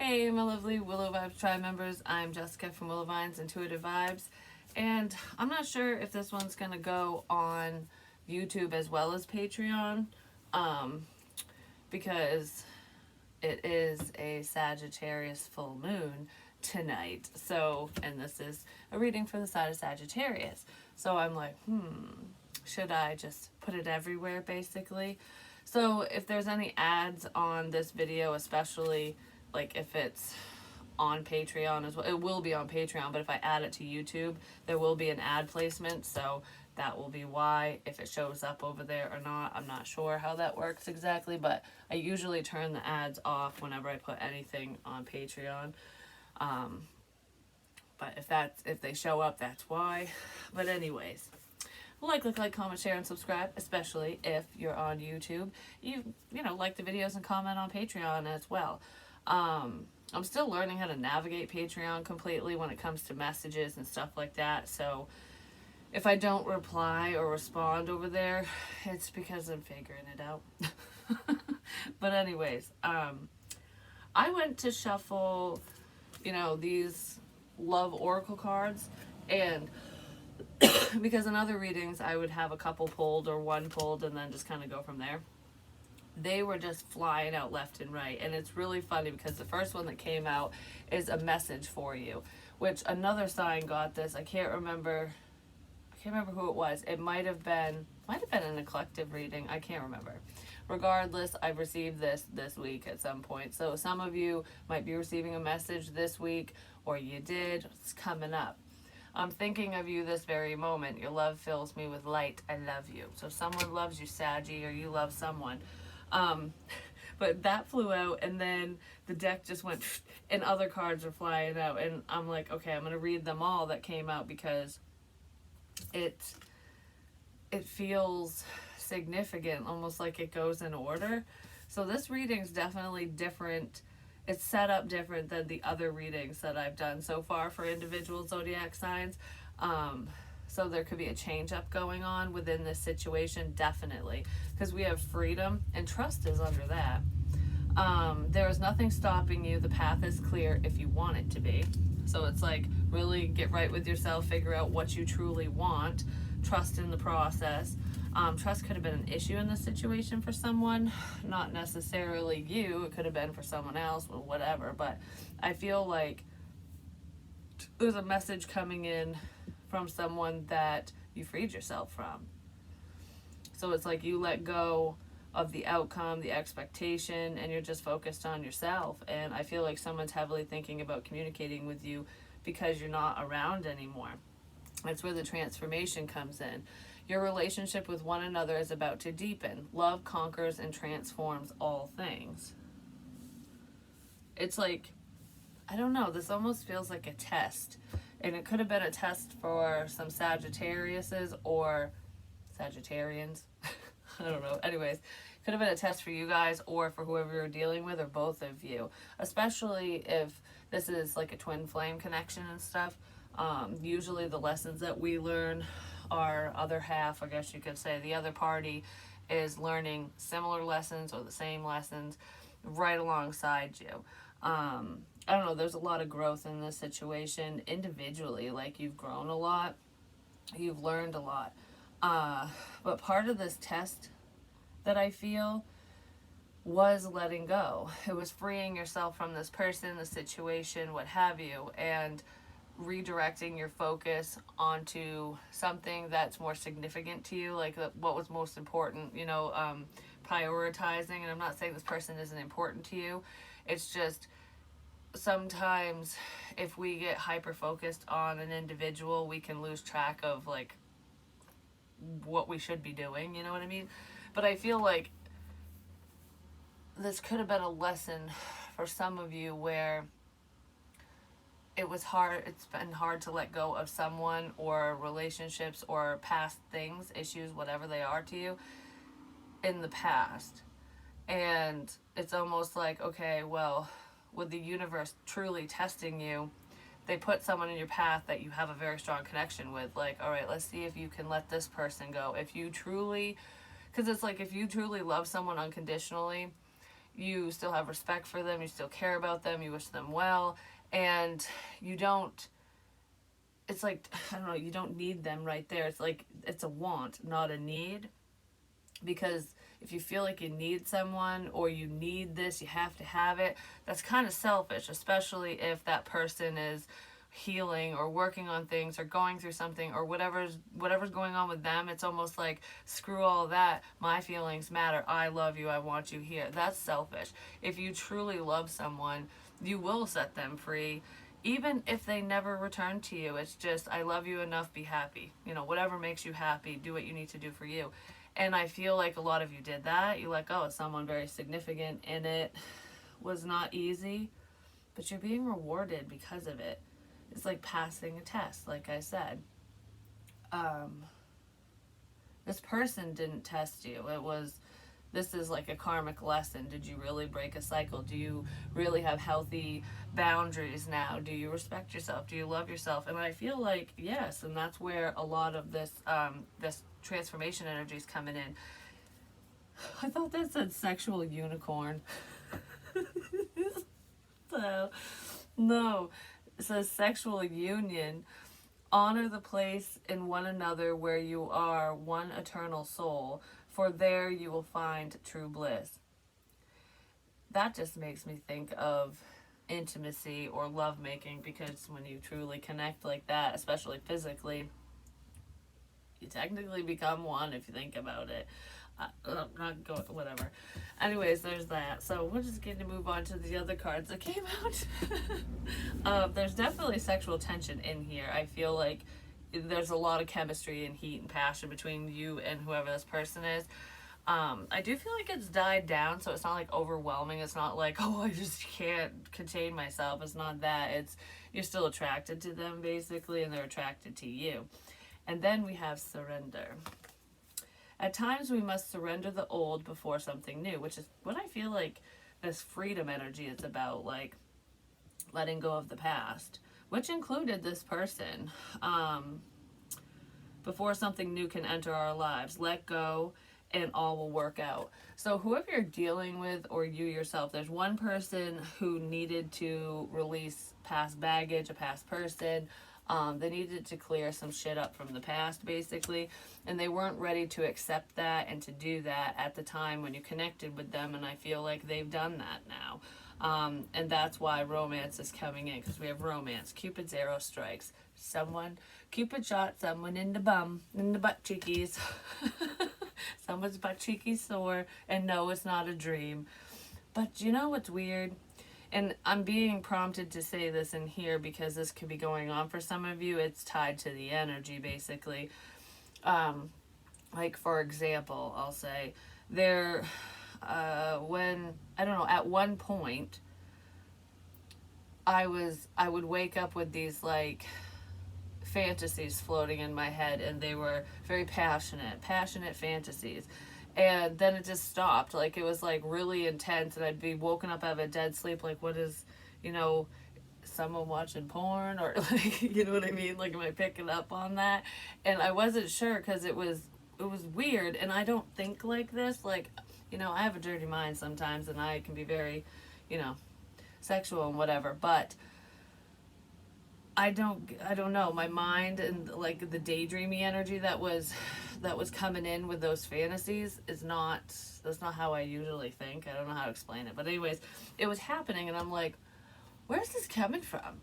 Hey, my lovely Willow Vibes Tribe members. I'm Jessica from Willow Vines Intuitive Vibes, and I'm not sure if this one's gonna go on YouTube as well as Patreon, um, because it is a Sagittarius full moon tonight. So, and this is a reading for the sign of Sagittarius. So I'm like, should I just put it everywhere, basically? So if there's any ads on this video, especially like if it's on Patreon as well, it will be on Patreon, but if I add it to YouTube, there will be an ad placement, so that will be why. If it shows up over there or not, I'm not sure how that works exactly, but I usually turn the ads off whenever I put anything on Patreon. But if they show up, that's why. But anyways, like, comment, share, and subscribe, especially if you're on YouTube. You know, like the videos and comment on Patreon as well. I'm still learning how to navigate Patreon completely when it comes to messages and stuff like that. So if I don't reply or respond over there, it's because I'm figuring it out. But anyways, I went to shuffle, these love oracle cards, and because in other readings I would have a couple pulled or one pulled and then just kind of go from there. They were just flying out left and right, and it's really funny because the first one that came out is a message for you, which another sign got this. I can't remember who it was. It might have been in a collective reading. I can't remember. Regardless, I've received this week at some point. So some of you might be receiving a message this week, or you did. It's coming up. I'm thinking of you this very moment. Your love fills me with light. I love you. So someone loves you, Saggy, or you love someone. But that flew out, and then the deck just went, and other cards are flying out. And I'm like, okay, I'm going to read them all that came out because it feels significant, almost like it goes in order. So this reading's definitely different. It's set up different than the other readings that I've done so far for individual zodiac signs. So there could be a change up going on within this situation, definitely, because we have freedom and trust is under that. There is nothing stopping you. The path is clear if you want it to be. So it's like, really get right with yourself, figure out what you truly want, trust in the process. Trust could have been an issue in this situation for someone, not necessarily you. It could have been for someone else or whatever, but I feel like there's a message coming in from someone that you freed yourself from. So it's like you let go of the outcome, the expectation, and you're just focused on yourself. And I feel like someone's heavily thinking about communicating with you because you're not around anymore. That's where the transformation comes in. Your relationship with one another is about to deepen. Love conquers and transforms all things. It's like, I don't know, this almost feels like a test. And it could have been a test for some Sagittariuses or Sagittarians. I don't know. Anyways, could have been a test for you guys or for whoever you're dealing with, or both of you. Especially if this is like a twin flame connection and stuff. Usually the lessons that we learn, our other half, I guess you could say, the other party is learning similar lessons or the same lessons right alongside you. I don't know, there's a lot of growth in this situation individually. Like, you've grown a lot, you've learned a lot. But part of this test that I feel was letting go. It was freeing yourself from this person, the situation, what have you, and redirecting your focus onto something that's more significant to you, like what was most important, prioritizing. And I'm not saying this person isn't important to you. It's just sometimes if we get hyper focused on an individual, we can lose track of like what we should be doing, you know what I mean? But I feel like this could have been a lesson for some of you where it's been hard to let go of someone or relationships or past things, issues, whatever they are to you in the past. And it's almost like, okay, well, with the universe truly testing you, they put someone in your path that you have a very strong connection with. Like, all right, let's see if you can let this person go. If you truly, because it's like, if you truly love someone unconditionally, you still have respect for them, you still care about them, you wish them well, and you don't, it's like, I don't know, you don't need them right there. It's like, it's a want, not a need. Because if you feel like you need someone or you need this, you have to have it, that's kind of selfish, especially if that person is healing or working on things or going through something or whatever's going on with them. It's almost like, screw all that, my feelings matter, I love you, I want you here. That's selfish. If you truly love someone, you will set them free, even if they never return to you. It's just, I love you enough, be happy, whatever makes you happy, do what you need to do for you. And I feel like a lot of you did that. You let go of someone very significant, and it was not easy, but you're being rewarded because of it. It's like passing a test, like I said. This person didn't test you. This is like a karmic lesson. Did you really break a cycle? Do you really have healthy boundaries now? Do you respect yourself? Do you love yourself? And I feel like yes, and that's where a lot of this transformation energy is coming in. I thought that said sexual unicorn. So, no, it says sexual union. Honor the place in one another where you are one eternal soul, for there you will find true bliss. That just makes me think of intimacy or lovemaking, because when you truly connect like that, especially physically, you technically become one if you think about it. Not going, whatever. Anyways, there's that. So we're just going to move on to the other cards that came out. There's definitely sexual tension in here. I feel like there's a lot of chemistry and heat and passion between you and whoever this person is. I do feel like it's died down, so it's not like overwhelming. It's not like, oh, I just can't contain myself. It's not that. It's, you're still attracted to them basically, and they're attracted to you. And then we have surrender. At times we must surrender the old before something new, which is what I feel like this freedom energy is about, like letting go of the past, which included this person, before something new can enter our lives. Let go and all will work out. So whoever you're dealing with, or you yourself, there's one person who needed to release past baggage, a past person. They needed to clear some shit up from the past, basically, and they weren't ready to accept that and to do that at the time when you connected with them, and I feel like they've done that now. And that's why romance is coming in, because we have romance. Cupid's arrow strikes. Cupid shot someone in the bum, in the butt cheekies. Someone's butt cheekies sore, and no, it's not a dream. But you know what's weird? And I'm being prompted to say this in here because this could be going on for some of you. It's tied to the energy, basically. Like, for example, I'll say, at one point, I would wake up with these, like, fantasies floating in my head, and they were very passionate fantasies. And then it just stopped. Like, it was like really intense, and I'd be woken up out of a dead sleep, like, what is, someone watching porn, or like, you know what I mean? Like, am I picking up on that? And I wasn't sure, because it was weird, and I don't think like this. Like, I have a dirty mind sometimes, and I can be very, sexual and whatever, but I don't know, my mind and like the daydreamy energy that was coming in with those fantasies that's not how I usually think. I don't know how to explain it, but anyways, it was happening, and I'm like, where's this coming from?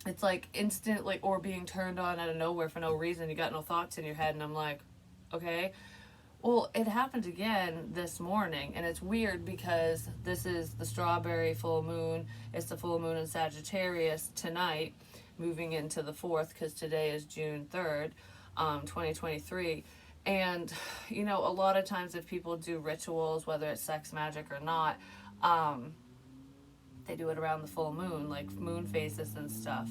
It's like instant, like, or being turned on out of nowhere for no reason. You got no thoughts in your head, and I'm like, okay. Well, it happened again this morning, and it's weird because this is the strawberry full moon. It's the full moon in Sagittarius tonight, moving into the 4th, because today is June 3rd, 2023. And, a lot of times if people do rituals, whether it's sex magic or not, they do it around the full moon, like moon phases and stuff.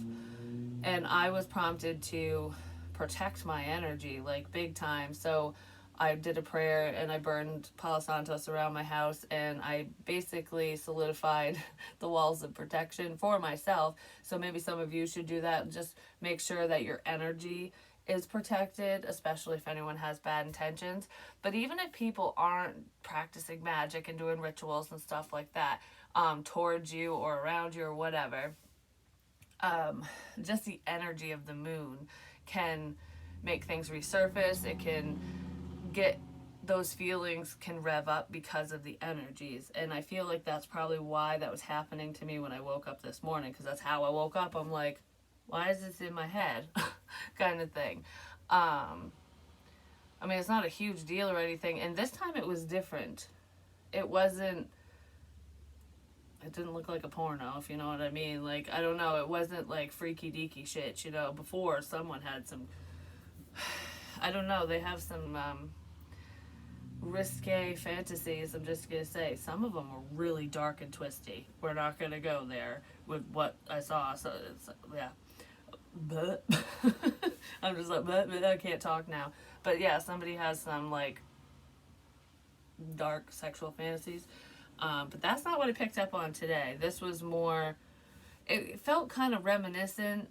And I was prompted to protect my energy, like, big time. So I did a prayer, and I burned Palo Santos around my house, and I basically solidified the walls of protection for myself. So maybe some of you should do that. Just make sure that your energy is protected, especially if anyone has bad intentions. But even if people aren't practicing magic and doing rituals and stuff like that, towards you or around you or whatever, just the energy of the moon can make things resurface. It can get those feelings can rev up because of the energies. And I feel like that's probably why that was happening to me when I woke up this morning, because that's how I woke up. I'm like, why is this in my head? Kind of thing. I mean, it's not a huge deal or anything. And this time it was different. It didn't look like a porno, if you know what I mean. Like, I don't know, it wasn't like freaky deaky shit, you know. Before, someone had some, I don't know, they have some risque fantasies. I'm just gonna say some of them are really dark and twisty. We're not gonna go there with what I saw. So it's, yeah, but I'm just like, but I can't talk now. But yeah, somebody has some like dark sexual fantasies. But that's not what I picked up on today. This was more, it felt kind of reminiscent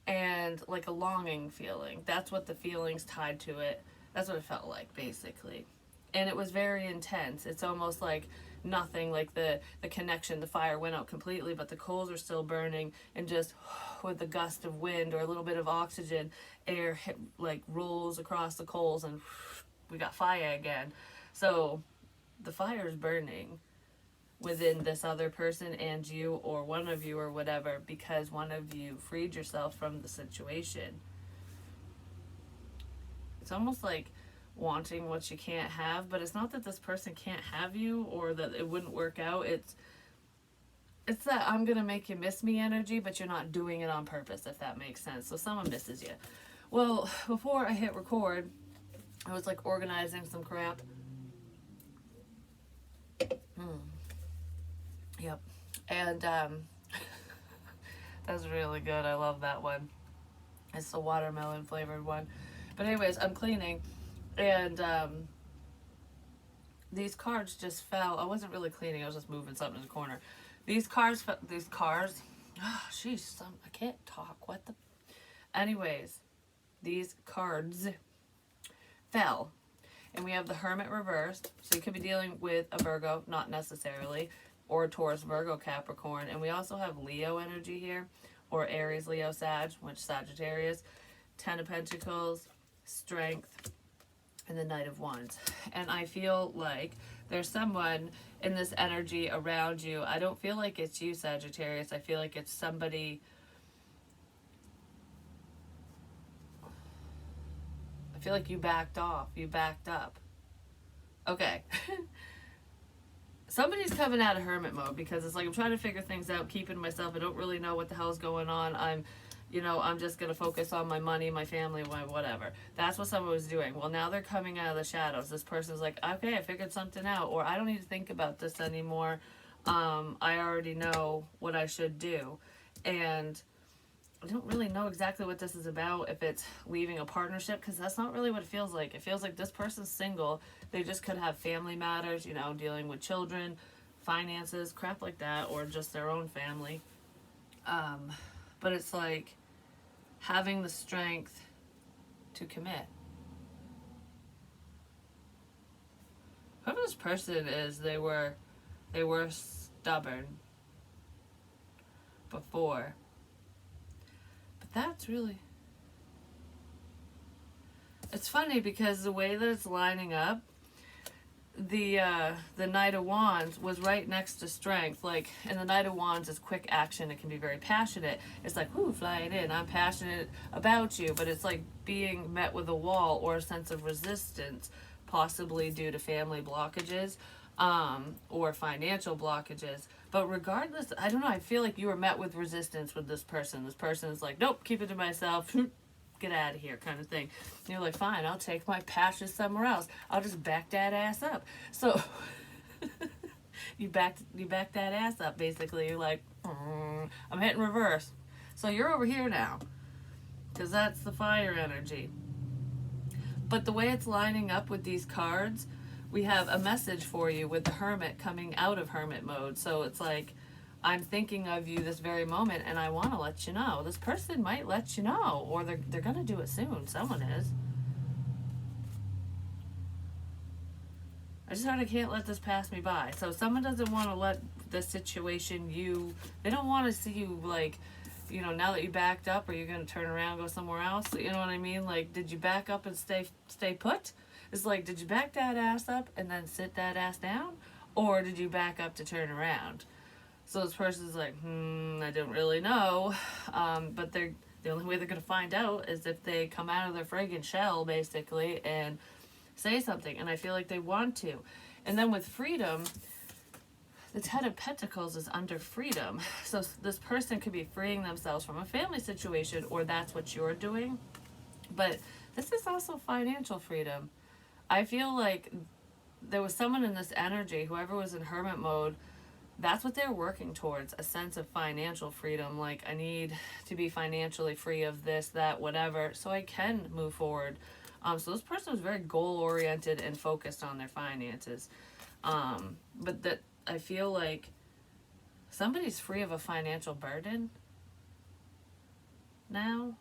and like a longing feeling. That's what the feelings tied to it. That's what it felt like, basically. And it was very intense. It's almost like nothing, like the connection, the fire went out completely, but the coals are still burning, and just with the gust of wind or a little bit of oxygen, air hit, like rolls across the coals, and we got fire again. So the fire is burning within this other person and you, or one of you or whatever, because one of you freed yourself from the situation. It's almost like wanting what you can't have, but it's not that this person can't have you or that it wouldn't work out. It's that I'm gonna make you miss me energy, but you're not doing it on purpose, if that makes sense. So someone misses you. Well, before I hit record, I was like organizing some crap. Yep. And that was really good. I love that one. It's the watermelon flavored one. But anyways, I'm cleaning, and these cards just fell. I wasn't really cleaning. I was just moving something in the corner. These cars. Oh, jeez. I can't talk. What the? Anyways, these cards fell. And we have the Hermit reversed. So you could be dealing with a Virgo, not necessarily, or Taurus, Virgo, Capricorn. And we also have Leo energy here, or Aries, Leo, Sag, which Sagittarius. 10 of Pentacles, Strength, and the Knight of Wands. And I feel like there's someone in this energy around you. I don't feel like it's you, Sagittarius. I feel like it's somebody. I feel like you backed off. You backed up. Okay. Somebody's coming out of hermit mode, because it's like I'm trying to figure things out, keeping myself. I don't really know what the hell's going on. I'm just going to focus on my money, my family, my whatever. That's what someone was doing. Well, now they're coming out of the shadows. This person's like, okay, I figured something out, or I don't need to think about this anymore. I already know what I should do. And I don't really know exactly what this is about, if it's leaving a partnership, because that's not really what it feels like. It feels like this person's single. They just could have family matters, dealing with children, finances, crap like that, or just their own family. But it's like having the strength to commit. Whoever this person is, they were stubborn before. But that's really... It's funny because the way that it's lining up, the Knight of Wands was right next to Strength. Like, and the Knight of Wands is quick action. It can be very passionate. It's like, whoo, flying in. I'm passionate about you. But it's like being met with a wall or a sense of resistance, possibly due to family blockages or financial blockages. But regardless, I don't know. I feel like you were met with resistance with this person. This person is like, nope, keep it to myself. Get out of here, kind of thing. And you're like, fine, I'll take my passion somewhere else. I'll just back that ass up. So you back that ass up, basically. You're like, I'm hitting reverse. So you're over here now, because that's the fire energy. But the way it's lining up with these cards, we have a message for you with the Hermit coming out of hermit mode. So it's like, I'm thinking of you this very moment, and I want to let you know. This person might let you know, or they're going to do it soon. Someone is. I just heard I can't let this pass me by. So someone doesn't want to let this situation they don't want to see you, like, you know, now that you backed up, are you going to turn around and go somewhere else? You know what I mean? Like, did you back up and stay put? It's like, did you back that ass up and then sit that ass down? Or did you back up to turn around? So this person's like, I don't really know. But the only way they're going to find out is if they come out of their friggin' shell, basically, and say something. And I feel like they want to. And then with freedom, the Ten of Pentacles is under freedom. So this person could be freeing themselves from a family situation, or that's what you're doing. But this is also financial freedom. I feel like there was someone in this energy, whoever was in hermit mode, that's what they're working towards, a sense of financial freedom. Like, I need to be financially free of this, that, whatever, so I can move forward. So this person was very goal-oriented and focused on their finances. But that I feel like somebody's free of a financial burden now.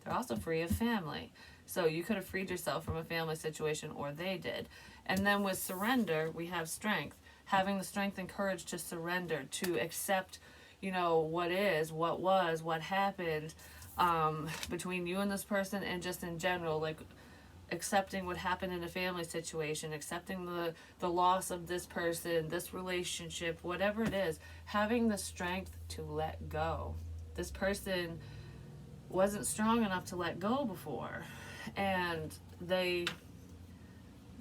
They're also free of family. So you could have freed yourself from a family situation, or they did. And then with surrender, we have strength. Having the strength and courage to surrender, to accept, you know, what is, what was, what happened between you and this person, and just in general, like accepting what happened in a family situation, accepting the loss of this person, this relationship, whatever it is, having the strength to let go. This person wasn't strong enough to let go before, and they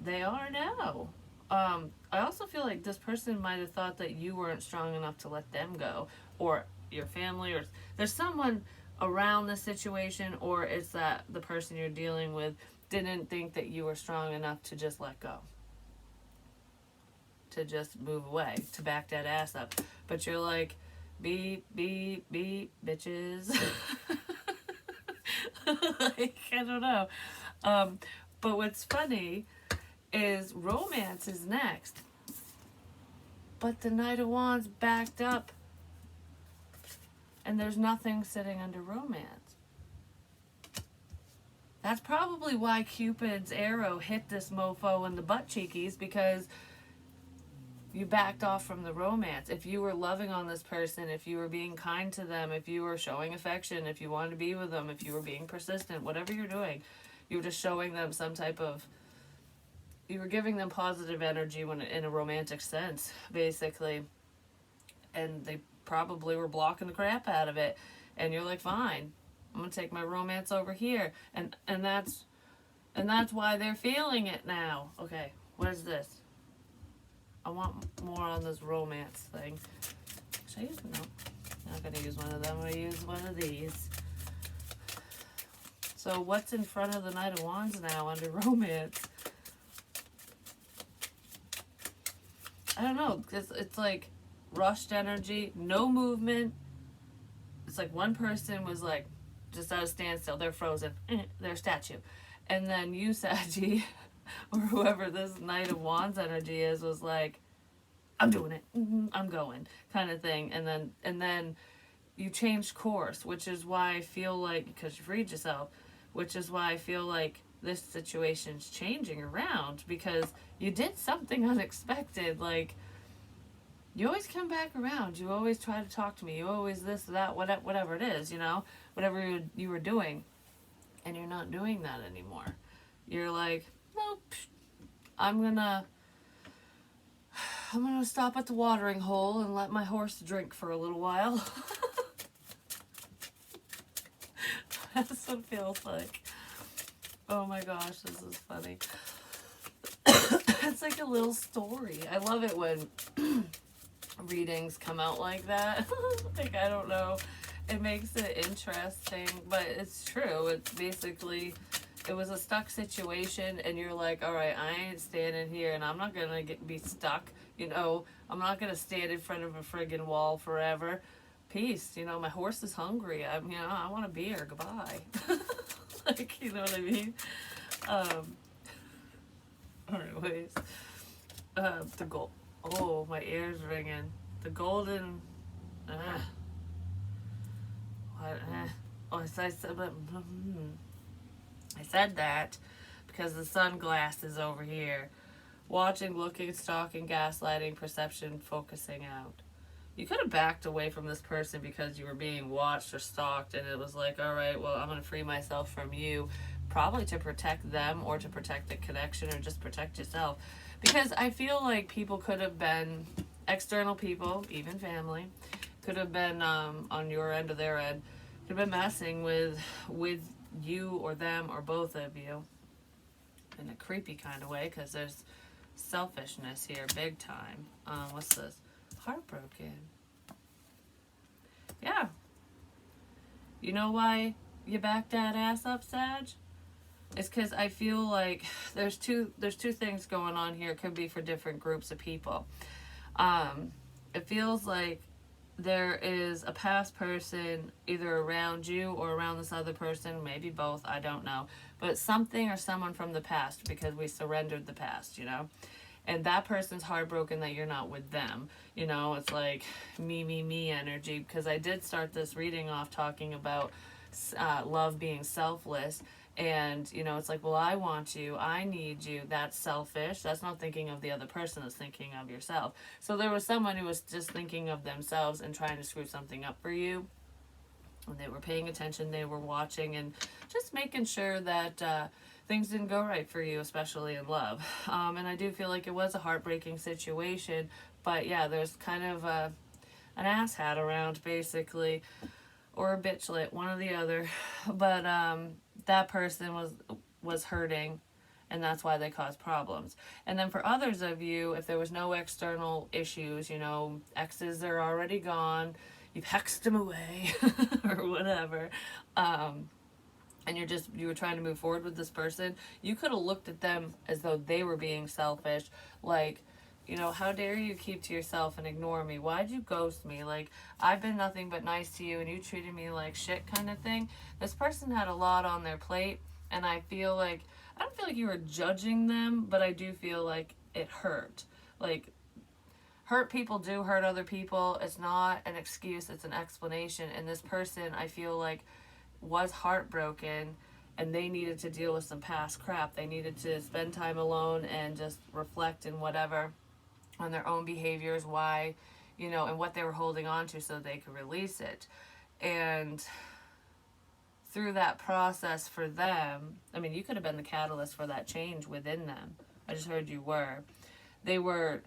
are now. I also feel like this person might have thought that you weren't strong enough to let them go, or your family, or there's someone around the situation, or it's that the person you're dealing with didn't think that you were strong enough to just let go, to just move away, to back that ass up. But you're like, beep, beep, beep, bitches. Like, I don't know. But what's funny is romance is next. But the Knight of Wands backed up, and there's nothing sitting under romance. That's probably why Cupid's arrow hit this mofo in the butt cheekies, because you backed off from the romance. If you were loving on this person, if you were being kind to them, if you were showing affection, if you wanted to be with them, if you were being persistent, whatever you're doing, you were just showing them some type of, you were giving them positive energy when in a romantic sense, basically. And they probably were blocking the crap out of it. And you're like, fine, I'm gonna take my romance over here. And that's why they're feeling it now. Okay, what is this? I want more on this romance thing. Should I use no? I'm not gonna use one of them. I'm gonna use one of these. So what's in front of the Knight of Wands now under romance? I don't know. It's like rushed energy, no movement. It's like one person was like just at a standstill. They're frozen. They're a statue. And then you, Saggy, or whoever this Knight of Wands energy is, was like, I'm doing it. I'm going, kind of thing. And then you changed course, which is why I feel like, because you freed yourself, which is why I feel like this situation's changing around, because you did something unexpected. Like, you always come back around. You always try to talk to me. You always this, that, whatever it is, you know, whatever you were doing. And you're not doing that anymore. You're like, nope, I'm gonna stop at the watering hole and let my horse drink for a little while. That's what it feels like. Oh my gosh, this is funny. It's like a little story. I love it when readings come out like that. Like, I don't know. It makes it interesting, but it's true. It's basically, it was a stuck situation, and you're like, all right, I ain't standing here, and I'm not gonna be stuck. You know, I'm not gonna stand in front of a friggin' wall forever. Peace. You know, my horse is hungry. I want a beer. Goodbye. Like, you know what I mean? Anyways, the goal. Oh, my ear's ringing. the golden, what, oh, I said that because the sunglass is over here. Watching, looking, stalking, gaslighting, perception, focusing out. You could have backed away from this person because you were being watched or stalked, and it was like, all right, well, I'm going to free myself from you, probably to protect them or to protect the connection or just protect yourself. Because I feel like people could have been external people, even family, could have been on your end or their end, could have been messing with you or them or both of you in a creepy kind of way, because there's selfishness here, big time. What's this? Heartbroken. Yeah. You know why you backed that ass up, Sag? It's because I feel like there's two things going on here. It could be for different groups of people. It feels like there is a past person either around you or around this other person, maybe both, I don't know. But something or someone from the past, because we surrendered the past, you know? And that person's heartbroken that you're not with them. You know, it's like me energy, because I did start this reading off talking about love being selfless. And, you know, it's like, well, I want you, I need you. That's selfish. That's not thinking of the other person, that's thinking of yourself. So there was someone who was just thinking of themselves and trying to screw something up for you. And they were paying attention, they were watching, and just making sure that things didn't go right for you, especially in love. And I do feel like it was a heartbreaking situation. But yeah, there's kind of an asshat around, basically, or a bitchlet, one or the other. But that person was hurting, and that's why they caused problems. And then for others of you, if there was no external issues, you know, exes are already gone, you've hexed them away or whatever, and you were trying to move forward with this person, you could have looked at them as though they were being selfish, like, you know, how dare you keep to yourself and ignore me? Why'd you ghost me? Like, I've been nothing but nice to you and you treated me like shit, kind of thing. This person had a lot on their plate, and I don't feel like you were judging them, but I do feel like it hurt. Like, hurt people do hurt other people. It's not an excuse, it's an explanation. And this person, I feel like, was heartbroken, and they needed to deal with some past crap. They needed to spend time alone and just reflect and whatever on their own behaviors, why, you know, and what they were holding on to so they could release it. And through that process for them, I mean, you could have been the catalyst for that change within them. I just heard you were. They were,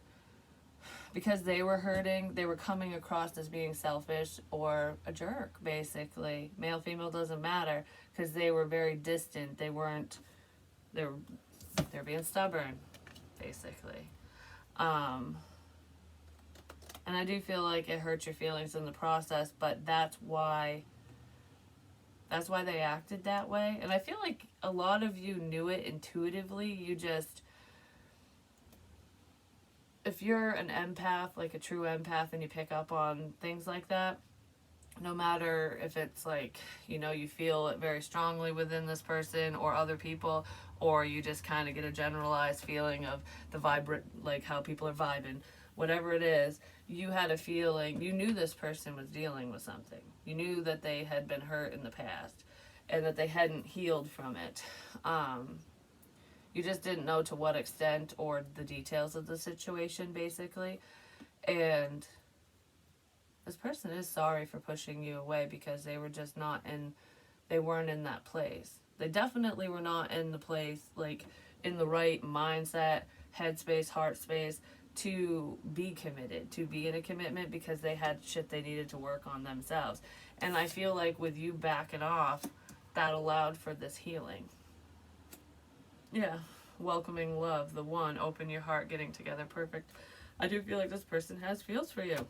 because they were hurting, they were coming across as being selfish or a jerk, basically. Male, female, doesn't matter, because they were very distant. They were being stubborn, basically. And I do feel like it hurt your feelings in the process, but that's why they acted that way. And I feel like a lot of you knew it intuitively. You just, if you're an empath, like a true empath, and you pick up on things like that, no matter if it's like, you know, you feel it very strongly within this person or other people, or you just kind of get a generalized feeling of the vibrant, like how people are vibing, whatever it is, you had a feeling, you knew this person was dealing with something. You knew that they had been hurt in the past and that they hadn't healed from it. You just didn't know to what extent or the details of the situation, basically. And this person is sorry for pushing you away, because they were just they weren't in that place. They definitely were not in the place, like, in the right mindset, headspace, heart space, to be committed, to be in a commitment, because they had shit they needed to work on themselves. And I feel like with you backing off, that allowed for this healing. Yeah. Welcoming love, the one, open your heart, getting together, perfect. I do feel like this person has feels for you.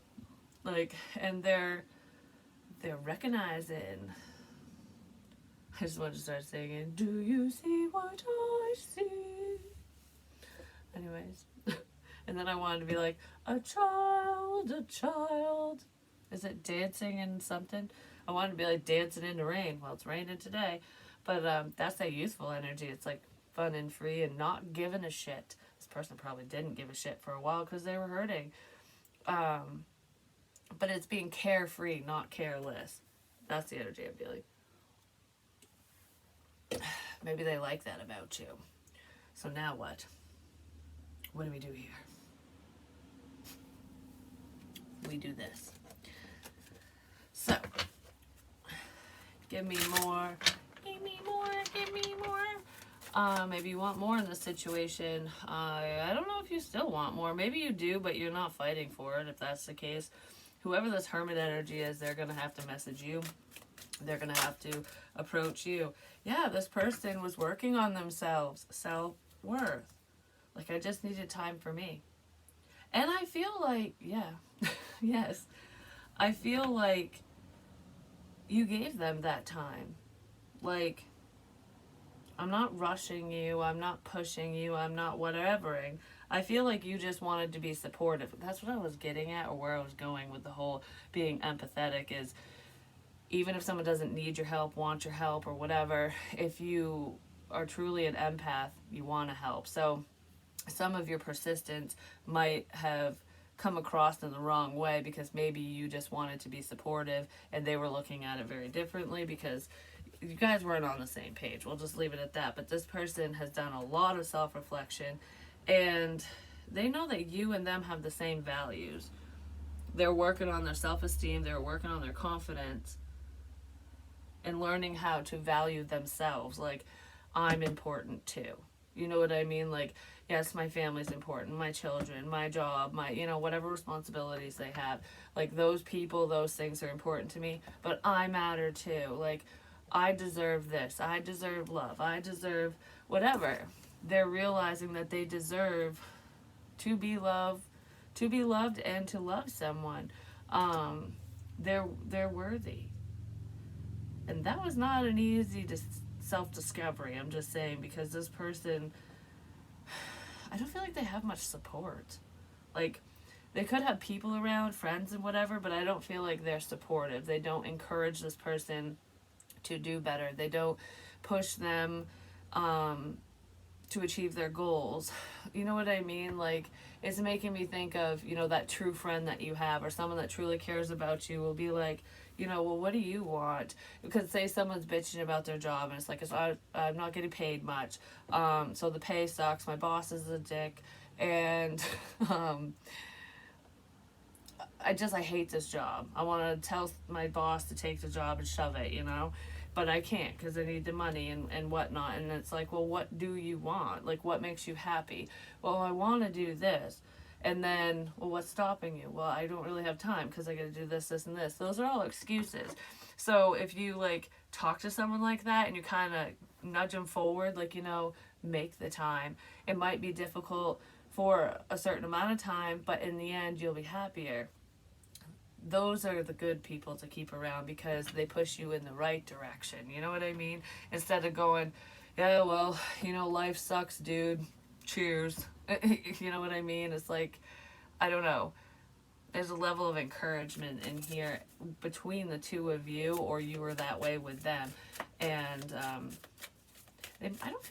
Like, and they're recognizing. I just want to start singing, do you see what I see? Anyways. And then I wanted to be like, a child. Is it dancing in something? I wanted to be like dancing in the rain. Well, it's raining today. But that's that youthful energy. It's like fun and free and not giving a shit. This person probably didn't give a shit for a while because they were hurting. but it's being carefree, not careless. That's the energy I'm feeling. Maybe they like that about you. So now what? What do we do here? We do this. So, give me more, give me more, give me more. Maybe you want more in this situation. I don't know if you still want more. Maybe you do, but you're not fighting for it, if that's the case. Whoever this hermit energy is, they're going to have to message you. They're going to have to approach you. Yeah, this person was working on themselves. Self-worth. Like, I just needed time for me. And I feel like, yeah, yes. I feel like you gave them that time. Like, I'm not rushing you. I'm not pushing you. I'm not whatevering. I feel like you just wanted to be supportive. That's what I was getting at, or where I was going with the whole being empathetic is, even if someone doesn't need your help, want your help, or whatever, if you are truly an empath, you want to help. So some of your persistence might have come across in the wrong way because maybe you just wanted to be supportive and they were looking at it very differently because you guys weren't on the same page. We'll just leave it at that. But this person has done a lot of self-reflection and they know that you and them have the same values. They're working on their self-esteem, they're working on their confidence, and learning how to value themselves. Like, I'm important too. You know what I mean? Like, yes, my family's important, my children, my job, my, whatever responsibilities they have. Like, those people, those things are important to me, but I matter too. Like, I deserve this. I deserve love. I deserve whatever. They're realizing that they deserve to be loved and to love someone. They're worthy. And that was not an easy self-discovery, I'm just saying, because this person, I don't feel like they have much support. Like, they could have people around, friends and whatever, but I don't feel like they're supportive. They don't encourage this person to do better. They don't push them to achieve their goals. You know what I mean? Like, it's making me think of, that true friend that you have, or someone that truly cares about you will be like, well, what do you want? Because say someone's bitching about their job and it's like, I'm not getting paid much. So the pay sucks. My boss is a dick. And I hate this job. I want to tell my boss to take the job and shove it, but I can't because I need the money and whatnot. And it's like, well, what do you want? Like, what makes you happy? Well, I want to do this. And then, well, what's stopping you? Well, I don't really have time because I got to do this, this, and this. Those are all excuses. So if you, like, talk to someone like that and you kind of nudge them forward, like, make the time. It might be difficult for a certain amount of time, but in the end, you'll be happier. Those are the good people to keep around because they push you in the right direction. You know what I mean? Instead of going, yeah, well, life sucks, dude. Cheers. You know what I mean? It's like, I don't know. There's a level of encouragement in here between the two of you, or you were that way with them. And I don't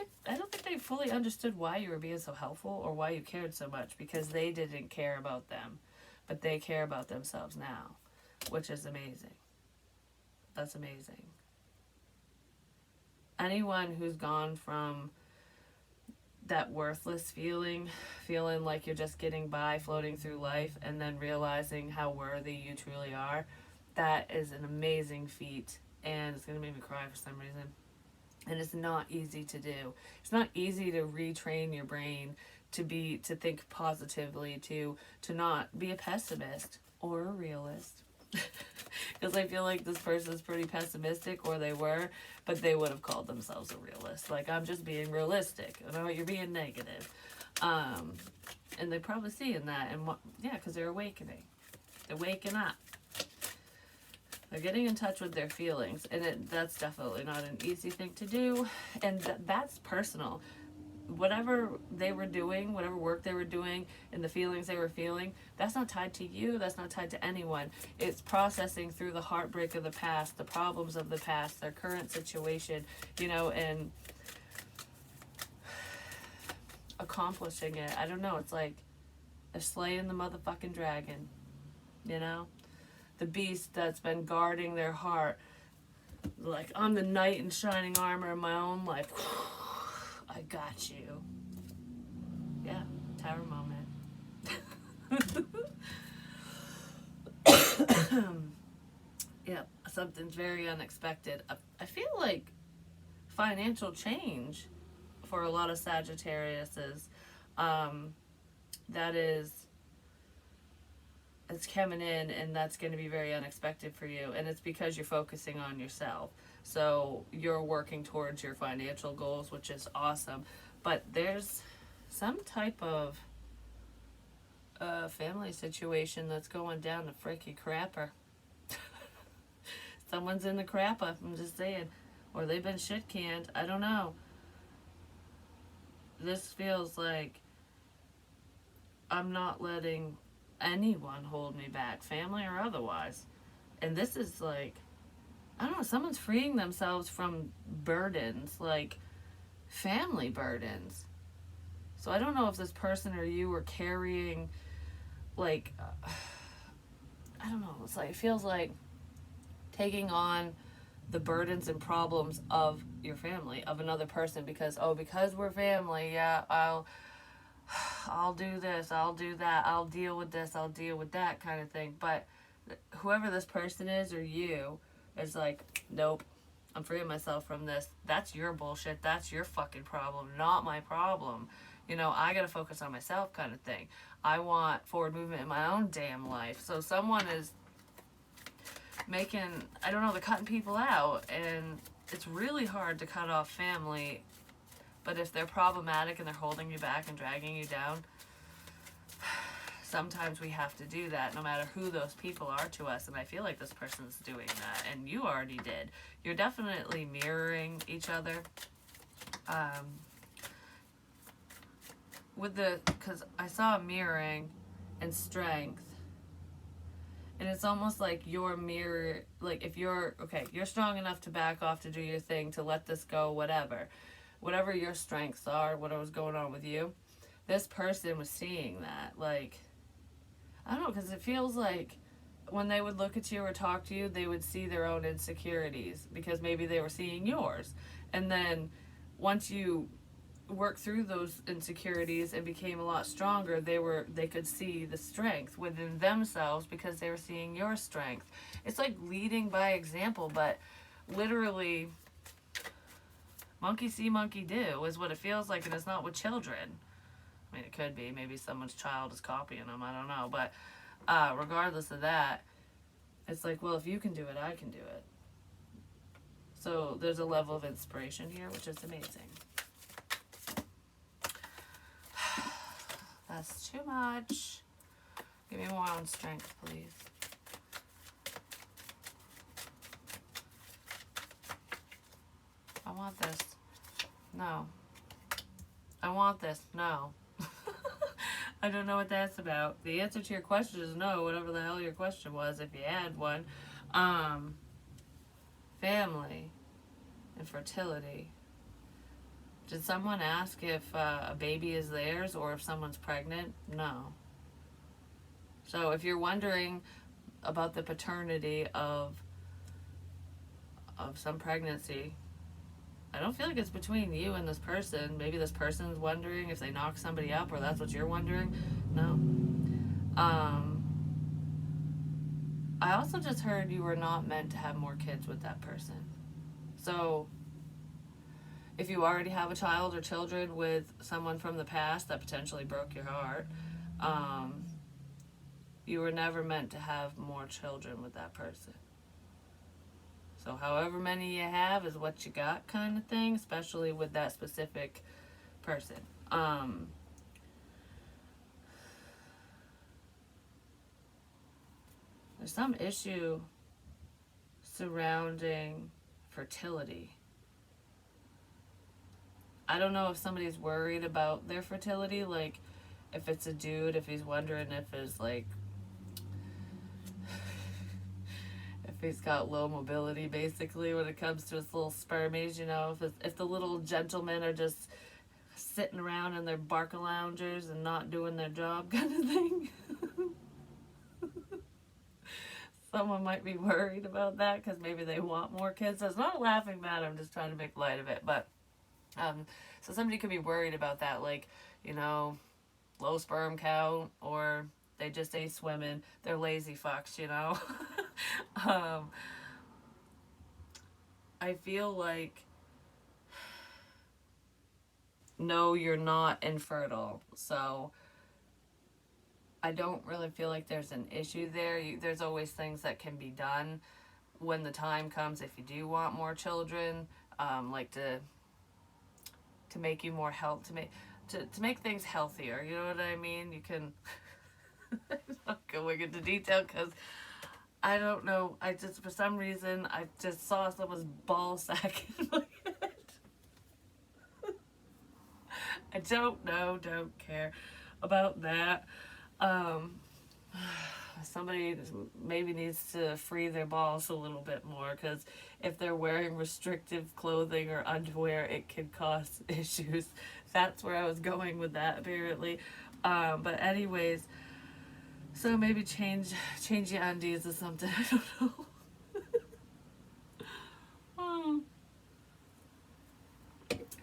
think they fully understood why you were being so helpful or why you cared so much, because they didn't care about them. But they care about themselves now, which is amazing. That's amazing. Anyone who's gone from that worthless feeling like you're just getting by, floating through life, and then realizing how worthy you truly are, that is an amazing feat, and it's going to make me cry for some reason. And it's not easy to do. It's not easy to retrain your brain to think positively, to not be a pessimist or a realist. Because I feel like this person's pretty pessimistic, or they were, but they would have called themselves a realist. Like, I'm just being realistic. No, you're being negative. And they're probably seeing that. And because they're awakening. They're waking up. They're getting in touch with their feelings. And that's definitely not an easy thing to do. And that's personal. Whatever they were doing, whatever work they were doing, and the feelings they were feeling, that's not tied to you, that's not tied to anyone. It's processing through the heartbreak of the past, the problems of the past, their current situation, and accomplishing it. I don't know, it's like they're slaying the motherfucking dragon, the beast that's been guarding their heart. Like, I'm the knight in shining armor in my own life. I got you. Yeah, tower moment. Yep, something's very unexpected. I feel like financial change for a lot of Sagittariuses. That is, it's coming in, and that's going to be very unexpected for you. And it's because you're focusing on yourself. So you're working towards your financial goals, which is awesome. But there's some type of family situation that's going down the freaky crapper. Someone's in the crapper, I'm just saying. Or they've been shit canned. I don't know. This feels like I'm not letting anyone hold me back, family or otherwise. And this is like, I don't know, someone's freeing themselves from burdens, like family burdens. So I don't know if this person or you are carrying, like, I don't know, it's like, it feels like taking on the burdens and problems of your family, of another person, because we're family, yeah, I'll do this, I'll do that, I'll deal with this, I'll deal with that kind of thing. But whoever this person is, or you, is like, nope, I'm freeing myself from this. That's your bullshit. That's your fucking problem, not my problem. You know, I gotta focus on myself kind of thing. I want forward movement in my own damn life. So someone is making, I don't know, they're cutting people out, and it's really hard to cut off family. But if they're problematic and they're holding you back and dragging you down, sometimes we have to do that, no matter who those people are to us. And I feel like this person's doing that, and you already did. You're definitely mirroring each other. Because I saw mirroring and strength. And it's almost like your mirror, like if you're strong enough to back off, to do your thing, to let this go, whatever your strengths are, whatever's going on with you, this person was seeing that. Like, I don't know, because it feels like when they would look at you or talk to you, they would see their own insecurities, because maybe they were seeing yours. And then once you worked through those insecurities and became a lot stronger, they could see the strength within themselves because they were seeing your strength. It's like leading by example, but literally monkey see, monkey do is what it feels like, and it's not with children. I mean, it could be. Maybe someone's child is copying them. I don't know. But regardless of that, it's like, well, if you can do it, I can do it. So there's a level of inspiration here, which is amazing. That's too much. Give me more on strength, please. I want this. No. I want this. No. I don't know what that's about. The answer to your question is no, whatever the hell your question was, if you had one. Family and fertility. Did someone ask if a baby is theirs or if someone's pregnant? No. So if you're wondering about the paternity of some pregnancy, I don't feel like it's between you and this person. Maybe this person's wondering if they knock somebody up, or that's what you're wondering. No. I also just heard you were not meant to have more kids with that person. So if you already have a child or children with someone from the past that potentially broke your heart, you were never meant to have more children with that person. So however many you have is what you got, kind of thing, especially with that specific person. There's some issue surrounding fertility. I don't know if somebody's worried about their fertility, like if it's a dude, if he's wondering if it's like, if he's got low mobility basically when it comes to his little spermies, you know, if the little gentlemen are just sitting around in their barca loungers and not doing their job kind of thing. someone might be worried about that because maybe they want more kids. So it's not a laughing matter. I'm just trying to make light of it. But so somebody could be worried about that, like, you know, low sperm count, or they just ain't swimming. They're lazy fucks, you know. um, I feel like, no, you're not infertile. So I don't really feel like there's an issue there. There's always things that can be done when the time comes if you do want more children, like to make you more health, to make things healthier. You know what I mean? You can. I'm not going into detail because I don't know. I just, for some reason, I just saw someone's ball sack in my head. I don't know, don't care about that. Somebody maybe needs to free their balls a little bit more, because if they're wearing restrictive clothing or underwear, it can cause issues. That's where I was going with that, apparently. But anyways, so maybe change your undies or something. I don't know.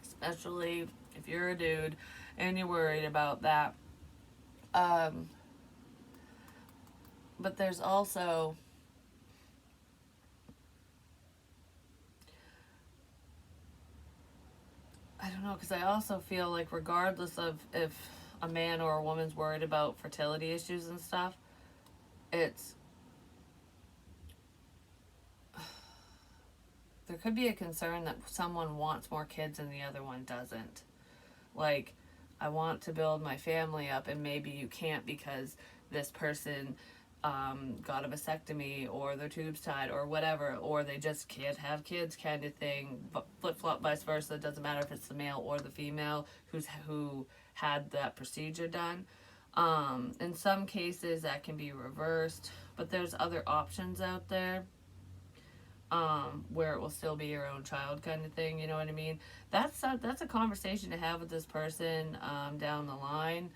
Especially if you're a dude and you're worried about that. But there's also, I don't know, because I also feel like regardless of if a man or a woman's worried about fertility issues and stuff, it's, there could be a concern that someone wants more kids and the other one doesn't. Like, I want to build my family up, and maybe you can't because this person got a vasectomy, or their tubes tied, or whatever, or they just can't have kids, kind of thing. But flip-flop, vice versa. It doesn't matter if it's the male or the female who had that procedure done. In some cases that can be reversed, but there's other options out there where it will still be your own child, kind of thing. You know what I mean? That's a conversation to have with this person down the line,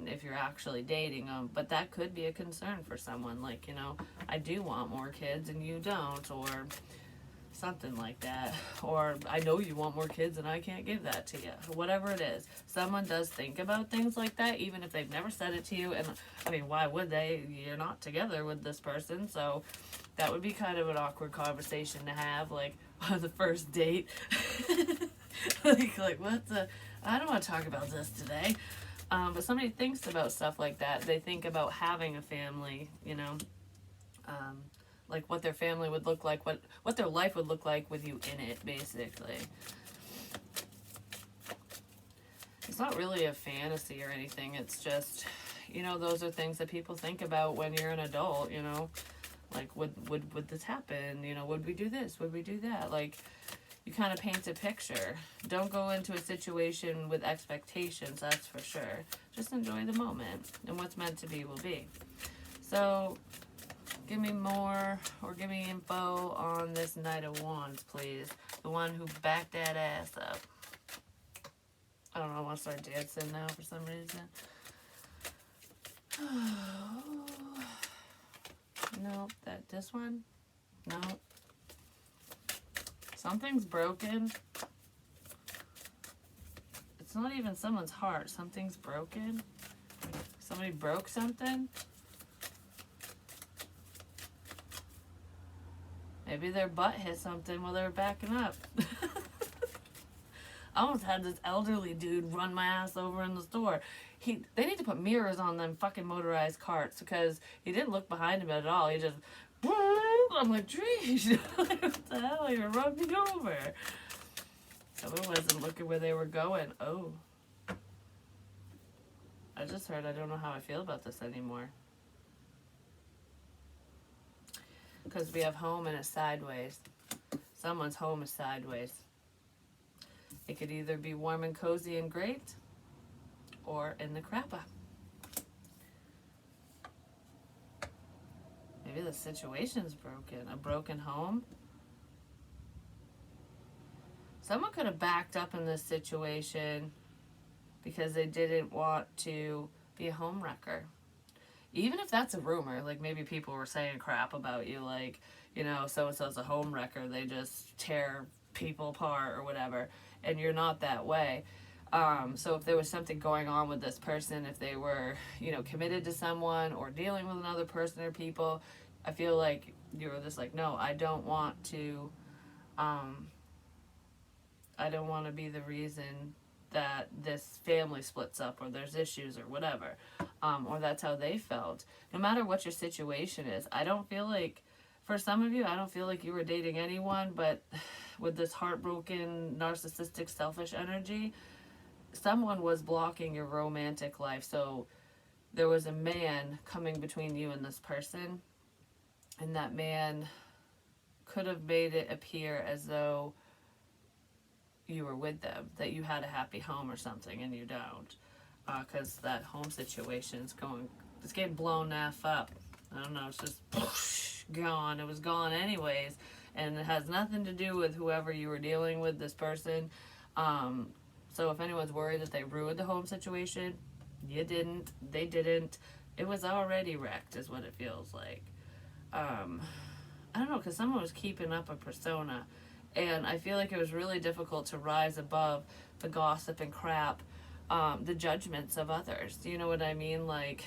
if you're actually dating them. But that could be a concern for someone, like, you know, I do want more kids and you don't, or something like that, or I know you want more kids and I can't give that to you, whatever it is. Someone does think about things like that, even if they've never said it to you. And I mean, why would they? You're not together with this person, so that would be kind of an awkward conversation to have, like, on the first date. like what the, I don't want to talk about this today. But somebody thinks about stuff like that. They think about having a family, you know, like what their family would look like, what their life would look like with you in it, basically. It's not really a fantasy or anything. It's just, you know, those are things that people think about when you're an adult, you know. Like, would this happen? You know, would we do this? Would we do that? Like, you kind of paint a picture. Don't go into a situation with expectations, that's for sure. Just enjoy the moment, and what's meant to be will be. So, give me more, or give me info on this Knight of Wands, please. The one who backed that ass up. I don't know, I want to start dancing now for some reason. Nope, this one? Nope. Something's broken. It's not even someone's heart. Something's broken. Somebody broke something. Maybe their butt hit something while they were backing up. I almost had this elderly dude run my ass over in the store. They need to put mirrors on them fucking motorized carts, because he didn't look behind him at all. He just, I'm like, geez, what the hell? You run me over. Someone wasn't looking where they were going. Oh. I just heard I don't know how I feel about this anymore. Because we have home and it's sideways. Someone's home is sideways. It could either be warm and cozy and great, or in the crapper. Maybe the situation's broken. A broken home. Someone could have backed up in this situation because they didn't want to be a home wrecker. even if that's a rumor, like maybe people were saying crap about you, like, you know, so and so's a home wrecker, they just tear people apart or whatever, and you're not that way. So if there was something going on with this person, if they were, you know, committed to someone or dealing with another person or people, I feel like you were just like, no, um, I don't want to be the reason that this family splits up or there's issues or whatever. Or that's how they felt. No matter what your situation is, I don't feel like, for some of you, I don't feel like you were dating anyone, but with this heartbroken, narcissistic, selfish energy, someone was blocking your romantic life. So there was a man coming between you and this person, and that man could have made it appear as though you were with them, that you had a happy home or something, and you don't, because that home situation's it's getting blown f up. I don't know, it's just gone. It was gone anyways, and it has nothing to do with whoever you were dealing with, this person. So if anyone's worried that they ruined the home situation, you didn't. They didn't. It was already wrecked, is what it feels like. I don't know, because someone was keeping up a persona, and I feel like it was really difficult to rise above the gossip and crap, the judgments of others. Do you know what I mean? Like,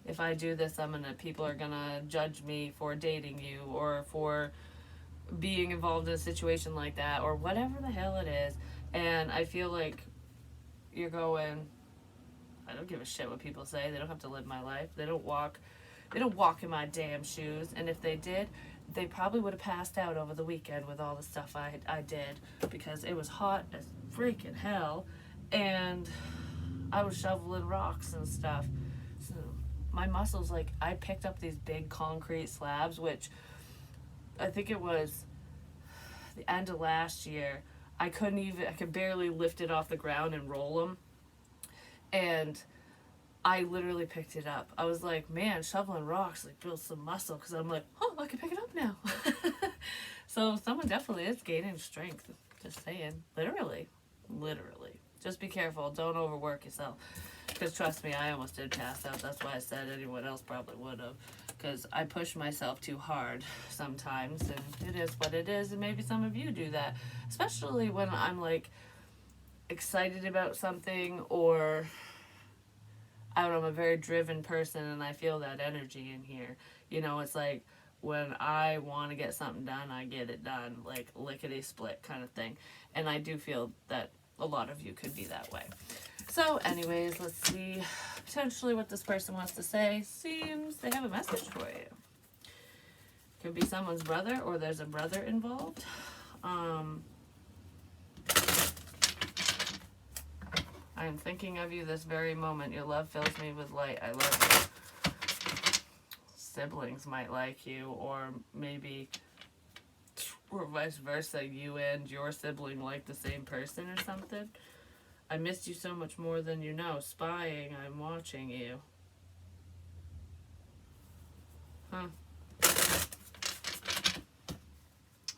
if I do this, people are gonna judge me for dating you or for being involved in a situation like that or whatever the hell it is. And I feel like you're going, I don't give a shit what people say. They don't have to live my life. They don't walk in my damn shoes. And if they did, they probably would have passed out over the weekend with all the stuff I did, because it was hot as freaking hell and I was shoveling rocks and stuff. So my muscles, like, I picked up these big concrete slabs, which I think it was the end of last year. I could barely lift it off the ground and roll them. And I literally picked it up. I was like, man, shoveling rocks like builds some muscle, because I'm like, oh, I can pick it up now. So someone definitely is gaining strength. Just saying. Literally. Just be careful. Don't overwork yourself. Because trust me, I almost did pass out. That's why I said anyone else probably would have. Because I push myself too hard sometimes, and it is what it is. And maybe some of you do that. Especially when I'm like excited about something, or I don't know, I'm a very driven person and I feel that energy in here. You know, it's like when I want to get something done, I get it done, like lickety split kind of thing. And I do feel that a lot of you could be that way. So anyways, let's see potentially what this person wants to say. Seems they have a message for you. Could be someone's brother, or there's a brother involved. I am thinking of you this very moment. Your love fills me with light. I love you. Siblings might like you, or maybe, or vice versa, you and your sibling like the same person or something. I missed you so much more than you know. Spying, I'm watching you. Huh.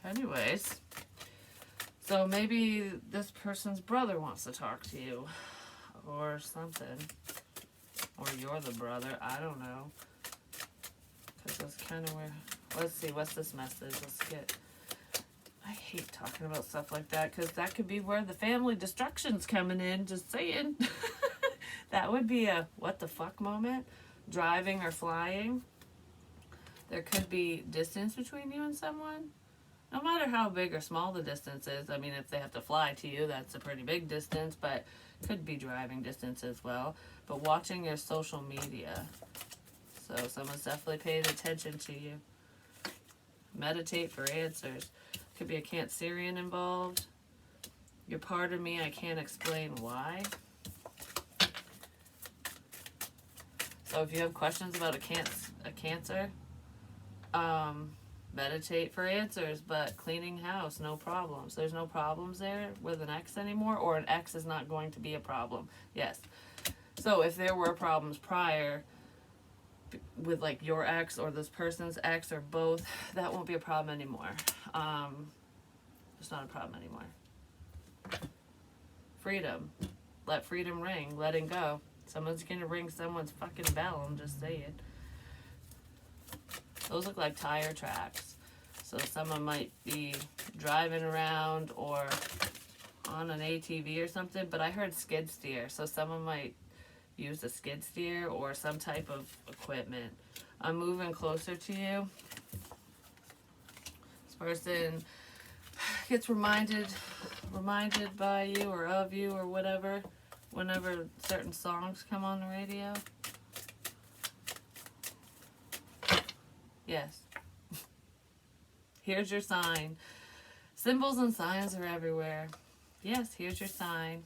Anyways, so maybe this person's brother wants to talk to you, or something. Or you're the brother, I don't know. Because that's kind of where... Let's see, what's this message? I hate talking about stuff like that, because that could be where the family destruction's coming in, just saying. That would be a what the fuck moment. Driving or flying. There could be distance between you and someone. No matter how big or small the distance is. I mean, if they have to fly to you, that's a pretty big distance, but could be driving distance as well. But watching your social media. So someone's definitely paying attention to you. Meditate for answers. Could be a Cancerian involved. You're part of me, I can't explain why. So if you have questions about a Cancer, meditate for answers, but cleaning house, no problems. There's no problems there with an ex anymore, or an ex is not going to be a problem. Yes. So if there were problems prior with like your ex or this person's ex or both, that won't be a problem anymore. It's not a problem anymore. Freedom. Let freedom ring. Letting go. Someone's gonna ring someone's fucking bell, I'm just saying. Those look like tire tracks. So someone might be driving around or on an ATV or something, but I heard skid steer. So someone might use a skid steer or some type of equipment. I'm moving closer to you. This person gets reminded by you or of you or whatever whenever certain songs come on the radio. Yes. Here's your sign. Symbols and signs are everywhere. Yes, here's your sign.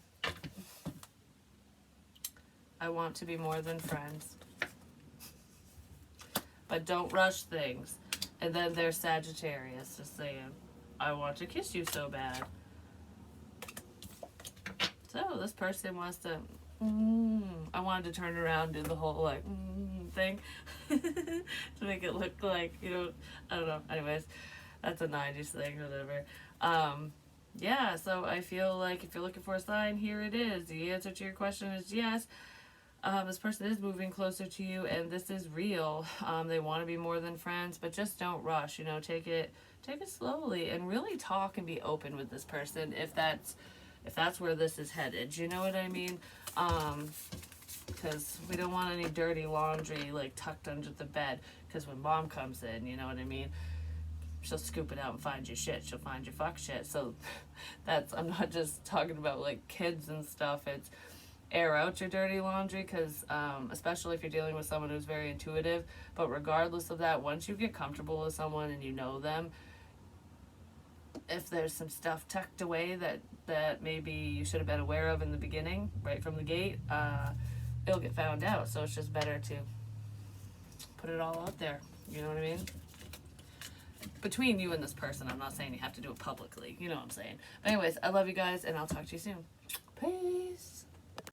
I want to be more than friends. But don't rush things. And then there's Sagittarius just saying, I want to kiss you so bad. So this person wants to, I wanted to turn around and do the whole like, thing to make it look like, you know, I don't know. Anyways, that's a 90s thing, whatever. Yeah, so I feel like if you're looking for a sign, here it is. The answer to your question is yes. This person is moving closer to you, and this is real. They want to be more than friends, but just don't rush. You know, take it slowly, and really talk and be open with this person if that's where this is headed. You know what I mean? Because we don't want any dirty laundry like tucked under the bed. Because when mom comes in, you know what I mean? She'll scoop it out and find your shit. She'll find your fuck shit. So I'm not just talking about like kids and stuff. It's air out your dirty laundry, because especially if you're dealing with someone who's very intuitive. But regardless of that, once you get comfortable with someone and you know them, if there's some stuff tucked away that maybe you should have been aware of in the beginning, right from the gate, it'll get found out. So it's just better to put it all out there. You know what I mean? Between you and this person. I'm not saying you have to do it publicly. You know what I'm saying. But anyways, I love you guys, and I'll talk to you soon. Peace.